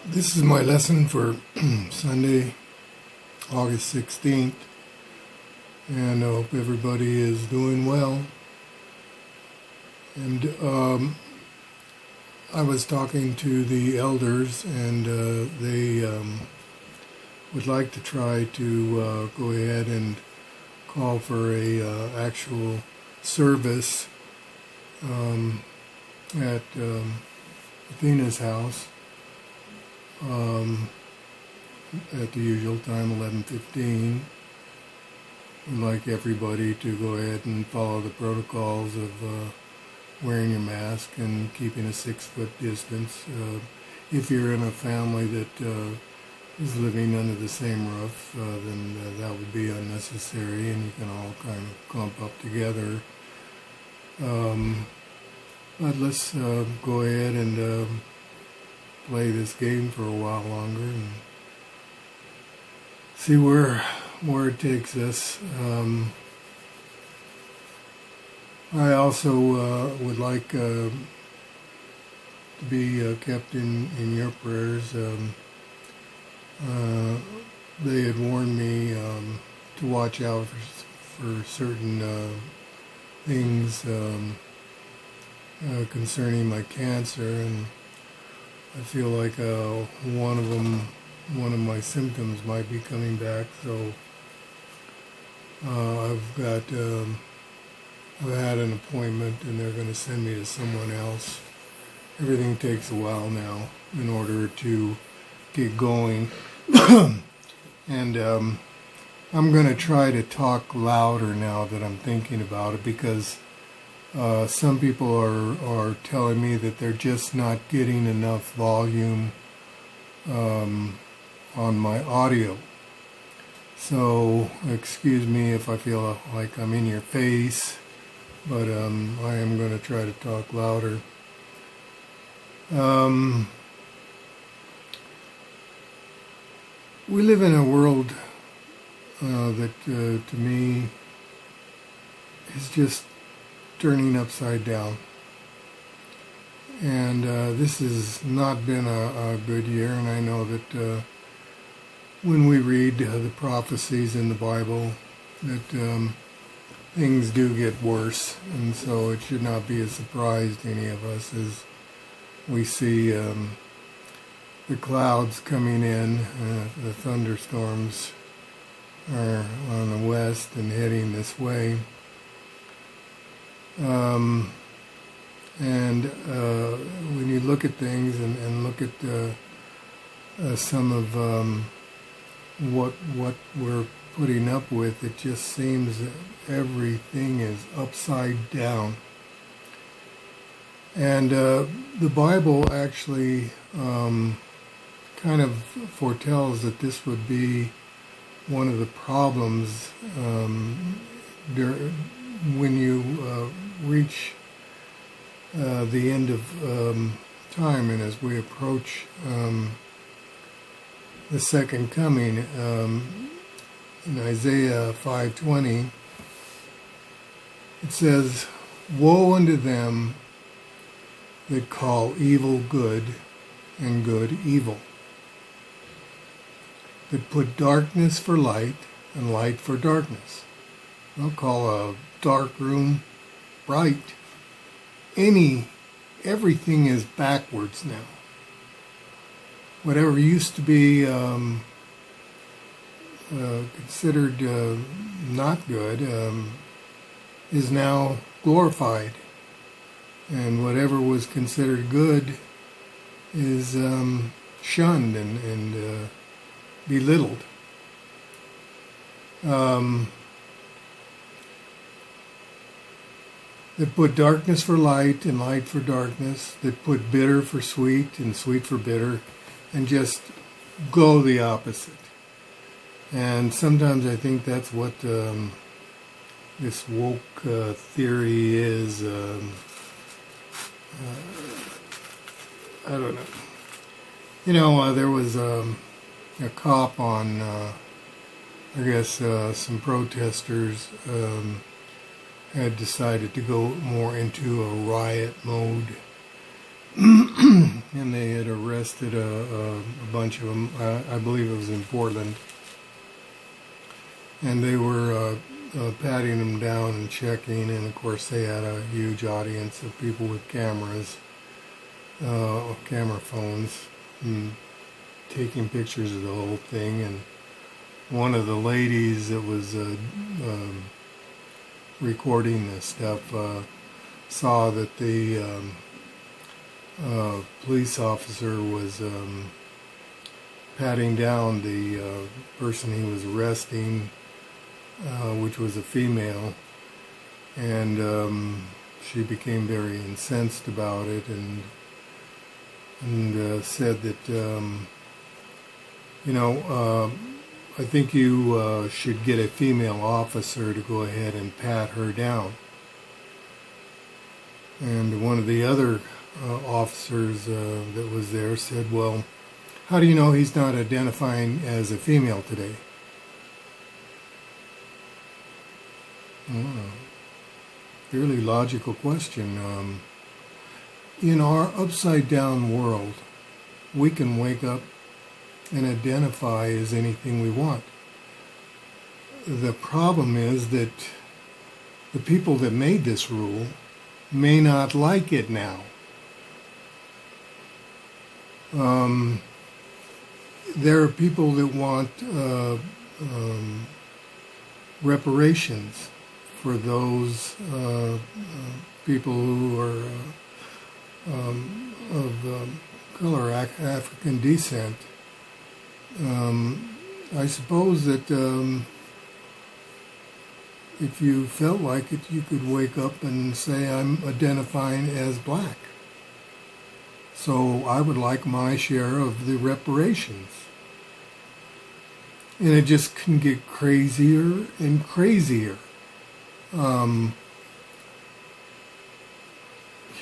This is my lesson for Sunday, August 16th, and I hope everybody is doing well. And I was talking to the elders, and they would like to try to go ahead and call for a actual service at Athena's house. At the usual time, 11:15. We'd like everybody to go ahead and follow the protocols of wearing your mask and keeping a 6-foot distance. If you're in a family that is living under the same roof, then that would be unnecessary, and you can all kind of clump up together. But let's go ahead and play this game for a while longer and see where it takes us. I also would like to be kept in your prayers. They had warned me to watch out for certain things concerning my cancer, and I feel like one of my symptoms might be coming back. So I've had an appointment, and they're going to send me to someone else. Everything takes a while now in order to get going, and I'm going to try to talk louder now that I'm thinking about it, because some people are telling me that they're just not getting enough volume on my audio. So excuse me if I feel like I'm in your face, but I am going to try to talk louder. We live in a world that to me is just turning upside down, and this has not been a good year. And I know that when we read the prophecies in the Bible, that things do get worse, and so it should not be a surprise to any of us as we see the clouds coming in. The thunderstorms are on the west and heading this way. And when you look at things and look at some of what we're putting up with, it just seems that everything is upside down. And the Bible actually kind of foretells that this would be one of the problems when you reach the end of time, and as we approach the second coming. In Isaiah 5:20, it says, "Woe unto them that call evil good and good evil, that put darkness for light and light for darkness." They'll call a dark room bright. Everything is backwards now. Whatever used to be considered not good is now glorified, and whatever was considered good is shunned and belittled. That put darkness for light and light for darkness, that put bitter for sweet and sweet for bitter, and just go the opposite. And sometimes I think that's what this woke theory is. I don't know. There was a cop on, I guess, some protesters had decided to go more into a riot mode and they had arrested a bunch of them. I believe it was in Portland, and they were patting them down and checking, and of course they had a huge audience of people with cameras, camera phones, and taking pictures of the whole thing. And one of the ladies that was recording this stuff saw that the police officer was patting down the person he was arresting, which was a female, and she became very incensed about it, and said that I think you should get a female officer to go ahead and pat her down. And one of the other officers that was there said, well, how do you know he's not identifying as a female today? Fairly logical question. In our upside-down world, we can wake up and identify as anything we want. The problem is that the people that made this rule may not like it now. There are people that want reparations for those people who are of color, African descent. I suppose that if you felt like it, you could wake up and say, I'm identifying as black, so I would like my share of the reparations. And it just can get crazier and crazier.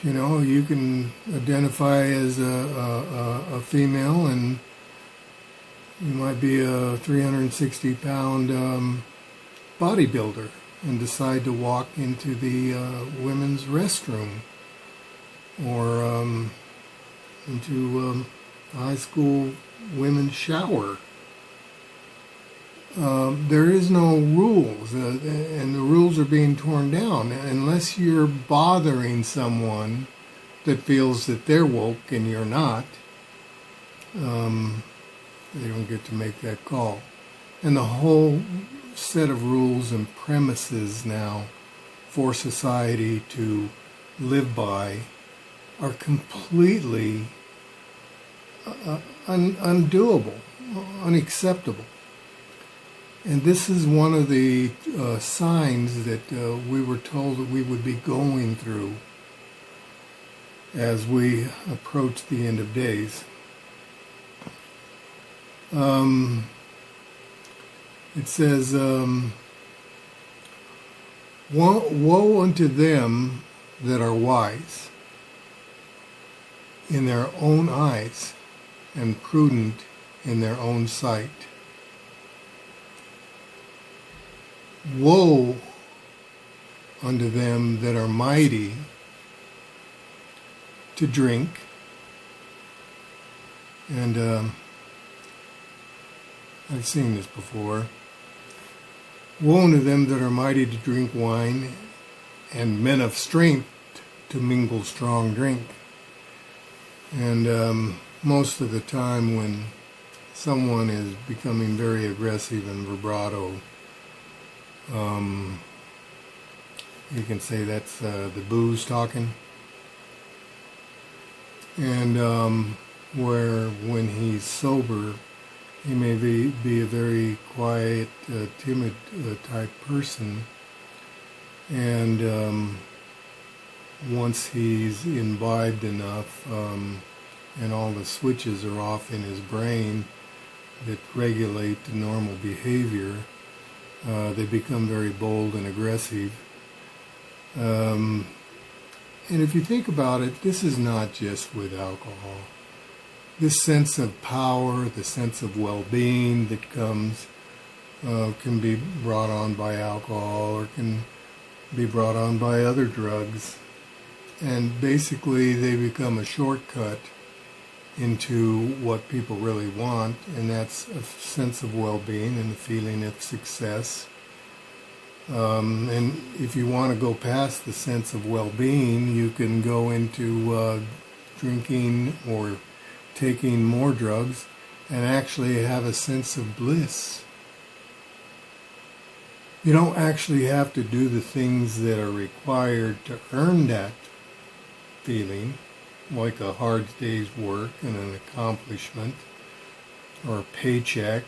You can identify as a female, and you might be a 360-pound bodybuilder and decide to walk into the women's restroom or into a high school women's shower. There is no rules, and the rules are being torn down unless you're bothering someone that feels that they're woke and you're not. They don't get to make that call. And the whole set of rules and premises now for society to live by are completely undoable, unacceptable. And this is one of the signs that we were told that we would be going through as we approach the end of days. It says, woe unto them that are wise in their own eyes and prudent in their own sight. Woe unto them that are mighty to drink, and I've seen this before. Woe unto them that are mighty to drink wine, and men of strength to mingle strong drink. And most of the time when someone is becoming very aggressive and vibrato, you can say that's the booze talking. And where when he's sober, he may be a very quiet, timid type person. And once he's imbibed enough, and all the switches are off in his brain that regulate the normal behavior, they become very bold and aggressive. And if you think about it, this is not just with alcohol. This sense of power, the sense of well-being that comes, can be brought on by alcohol or can be brought on by other drugs. And basically they become a shortcut into what people really want, and that's a sense of well-being and a feeling of success. And if you want to go past the sense of well-being, you can go into drinking or taking more drugs and actually have a sense of bliss. You don't actually have to do the things that are required to earn that feeling, like a hard day's work and an accomplishment or a paycheck.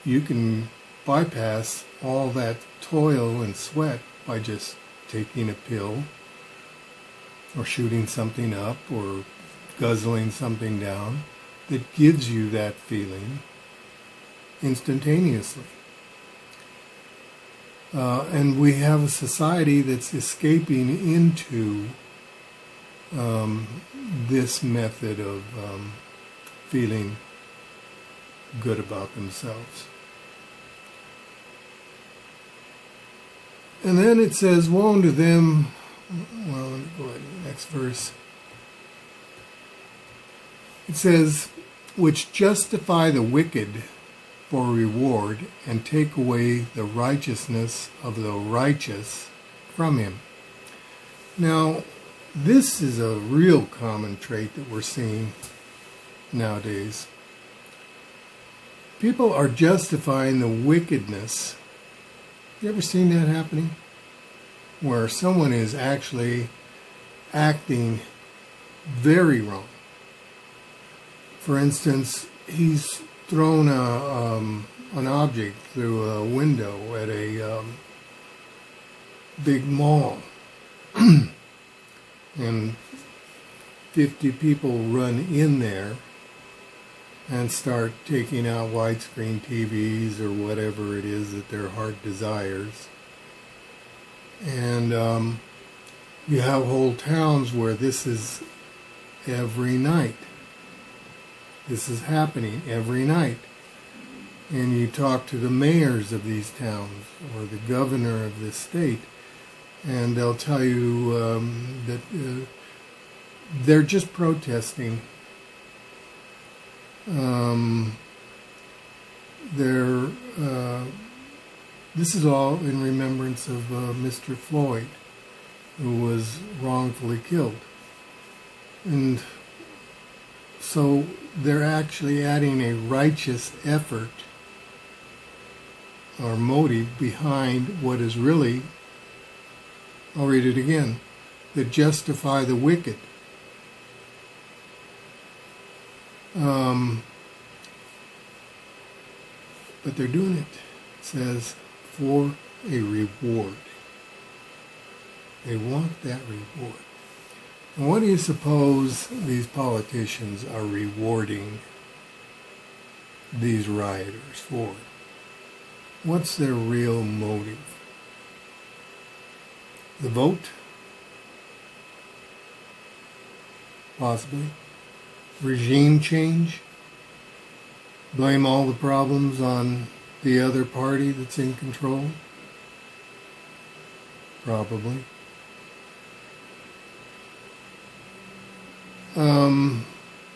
You can bypass all that toil and sweat by just taking a pill or shooting something up or guzzling something down that gives you that feeling instantaneously. And we have a society that's escaping into this method of feeling good about themselves. And then it says, woe unto them, well, let me go ahead to the next verse. It says, which justify the wicked for reward and take away the righteousness of the righteous from him. Now, this is a real common trait that we're seeing nowadays. People are justifying the wickedness. You ever seen that happening? Where someone is actually acting very wrong. For instance, he's thrown an object through a window at a big mall. And 50 people run in there and start taking out widescreen TVs or whatever it is that their heart desires. And you have whole towns where this is every night. This is happening every night. And you talk to the mayors of these towns or the governor of this state, and they'll tell you that they're just protesting. This is all in remembrance of Mr. Floyd, who was wrongfully killed. And so they're actually adding a righteous effort or motive behind what is really, I'll read it again, that justify the wicked. But they're doing it, it says, for a reward. They want that reward. And what do you suppose these politicians are rewarding these rioters for? What's their real motive? The vote? Possibly. Regime change? Blame all the problems on the other party that's in control? Probably.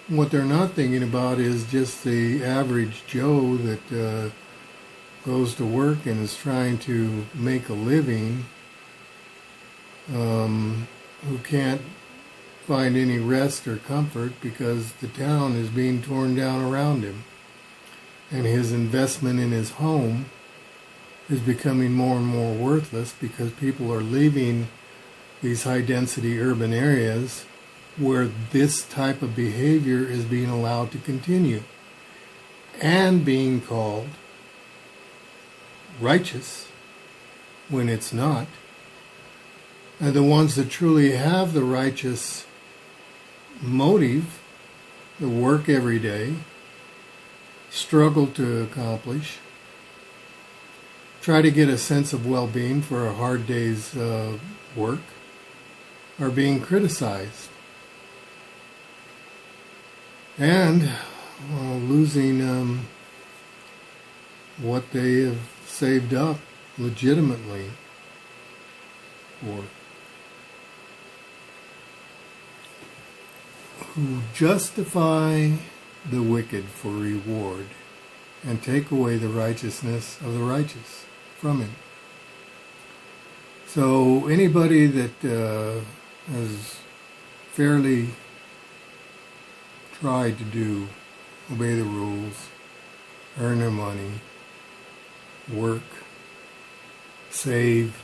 What they're not thinking about is just the average Joe that goes to work and is trying to make a living, who can't find any rest or comfort because the town is being torn down around him. And his investment in his home is becoming more and more worthless because people are leaving these high-density urban areas where this type of behavior is being allowed to continue and being called righteous when it's not. And the ones that truly have the righteous motive, that work every day, struggle to accomplish, try to get a sense of well-being for a hard day's work, are being criticized. And losing what they have saved up legitimately for. who justify the wicked for reward and take away the righteousness of the righteous from him. So anybody that has fairly tried to obey the rules, earn their money, work, save,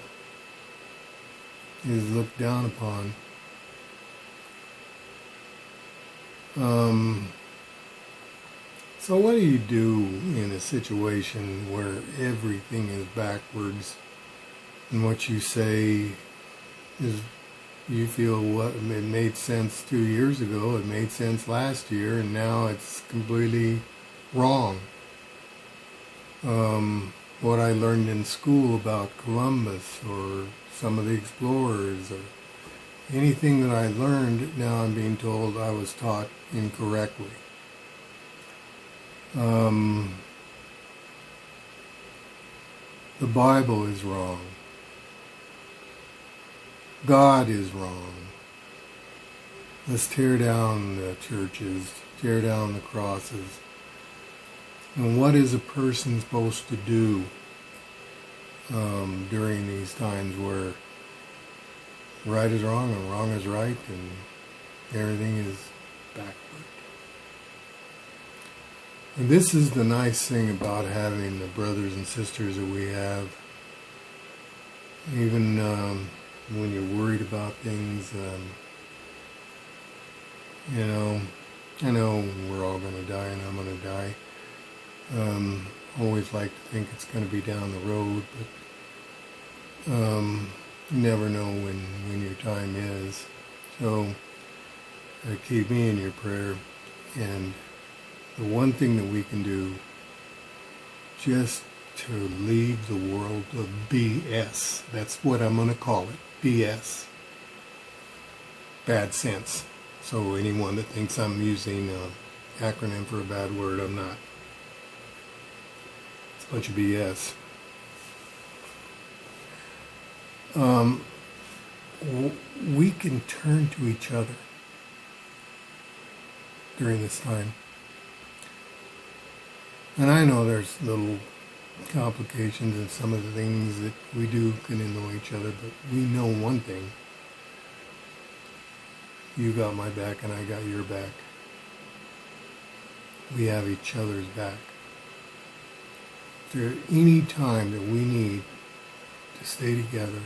is looked down upon. So what do you do in a situation where everything is backwards and what you say is, you feel what it made sense 2 years ago, it made sense last year, and now it's completely wrong. What I learned in school about Columbus or some of the explorers or anything that I learned, now I'm being told I was taught incorrectly. The Bible is wrong. God is wrong. Let's tear down the churches, tear down the crosses. And what is a person supposed to do during these times where right is wrong and wrong is right and everything is backward? And this is the nice thing about having the brothers and sisters that we have. Even when you're worried about things, I know we're all going to die and I'm going to die. Always like to think it's going to be down the road, but you never know when your time is. So keep me in your prayer. And the one thing that we can do, just to leave the world of BS. That's what I'm going to call it, BS. Bad sense. So anyone that thinks I'm using an acronym for a bad word, I'm not. It's a bunch of BS. We can turn to each other during this time. And I know there's little complications in some of the things that we do can annoy each other, but we know one thing. You got my back and I got your back. We have each other's back. If there's any time that we need to stay together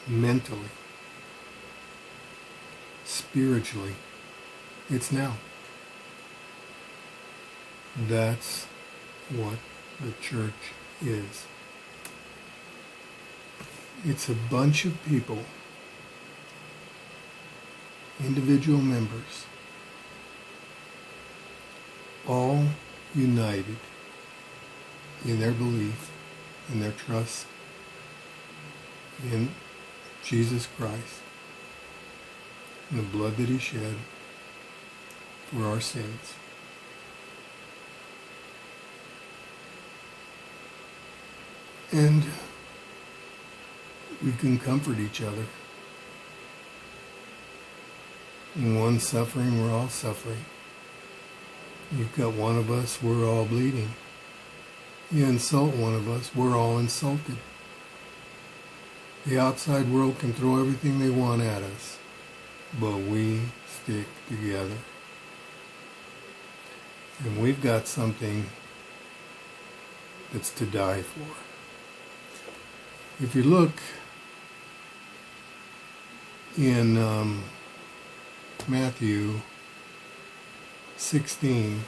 mentally, spiritually, it's now. That's what the church is. It's a bunch of people, individual members, all united in their belief, in their trust in Jesus Christ, and the blood that he shed for our sins. And we can comfort each other. In one suffering, we're all suffering. You've got one of us, we're all bleeding. You insult one of us, we're all insulted. The outside world can throw everything they want at us, but we stick together. And we've got something that's to die for. If you look in Matthew 16,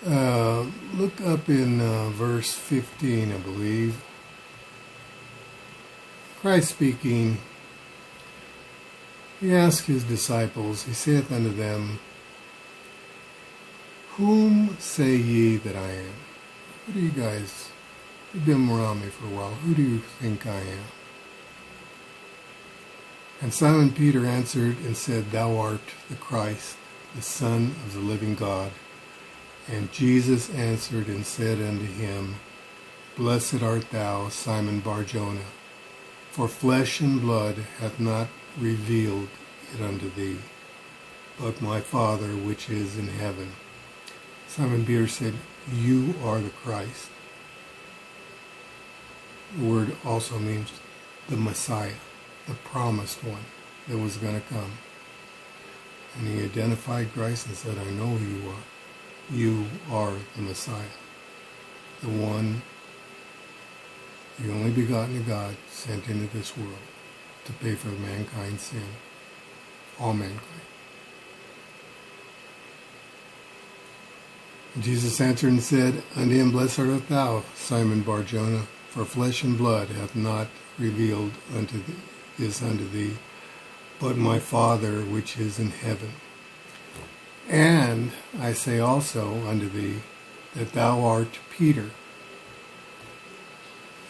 look up in verse 15, I believe. Christ speaking, he asked his disciples, he saith unto them, whom say ye that I am? Who do you guys, you've been around me for a while, who do you think I am? And Simon Peter answered and said, thou art the Christ, the Son of the living God. And Jesus answered and said unto him, blessed art thou, Simon Bar-Jonah, For flesh and blood hath not revealed it unto thee, but my Father which is in heaven. Simon Peter said, you are the Christ. The word also means the Messiah, the promised one that was going to come. And he identified Christ and said, I know who you are. You are the Messiah, the one, the only begotten of God, sent into this world to pay for mankind's sin, all mankind. And Jesus answered and said unto him, Blessed art thou, Simon Bar-Jonah, for flesh and blood hath not revealed this unto thee, but my Father which is in heaven. And I say also unto thee, that thou art Peter,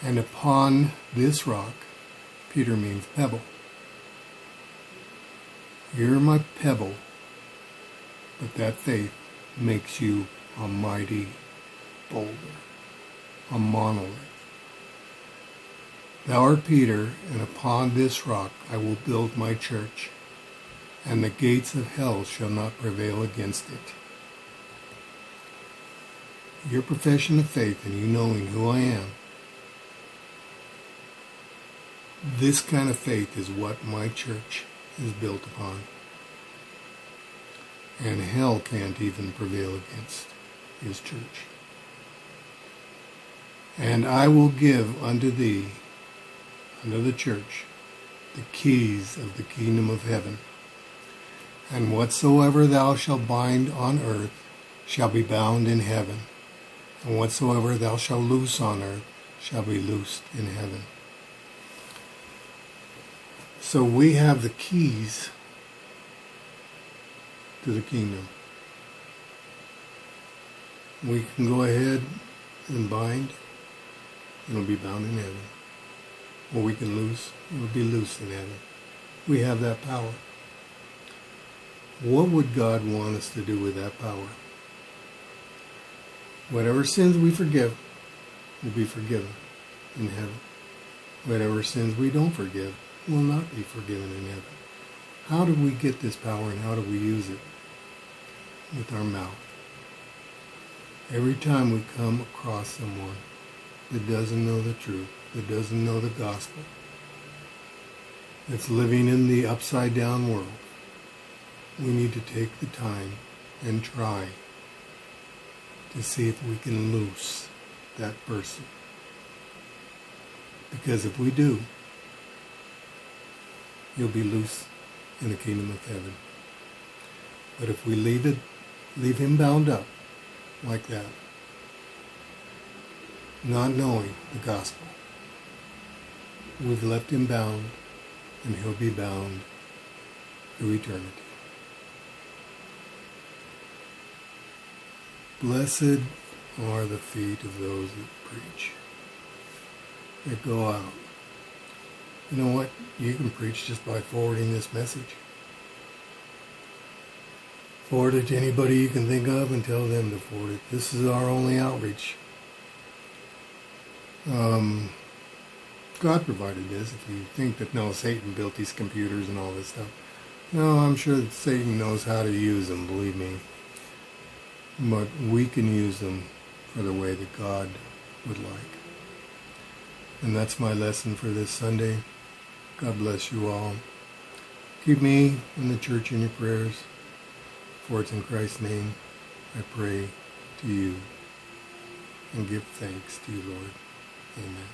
and upon this rock, Peter means pebble. You're my pebble, but that faith makes you a mighty boulder, a monolith. Thou art Peter, and upon this rock I will build my church, and the gates of hell shall not prevail against it. Your profession of faith and you knowing who I am, this kind of faith is what my church is built upon. And hell can't even prevail against his church. And I will give unto thee, unto the church, the keys of the kingdom of heaven. And whatsoever thou shalt bind on earth shall be bound in heaven, and whatsoever thou shalt loose on earth shall be loosed in heaven. So we have the keys to the kingdom. We can go ahead and bind, it'll be bound in heaven. Or we can loose, it'll be loose in heaven. We have that power. What would God want us to do with that power? Whatever sins we forgive will be forgiven in heaven. Whatever sins we don't forgive will not be forgiven in heaven. How do we get this power and how do we use it? With our mouth. Every time we come across someone that doesn't know the truth, that doesn't know the gospel, that's living in the upside down world, we need to take the time and try to see if we can loose that person. Because if we do, you'll be loose in the kingdom of heaven. But if we leave him bound up like that, not knowing the gospel, we've left him bound, and he'll be bound through eternity. Blessed are the feet of those that preach, that go out. You know what? You can preach just by forwarding this message. Forward it to anybody you can think of and tell them to forward it. This is our only outreach. God provided this. If you think that, no, Satan built these computers and all this stuff. No, I'm sure that Satan knows how to use them, believe me. But we can use them for the way that God would like. And that's my lesson for this Sunday. God bless you all. Keep me and the church in your prayers. For it's in Christ's name I pray to you and give thanks to you, Lord. Amen.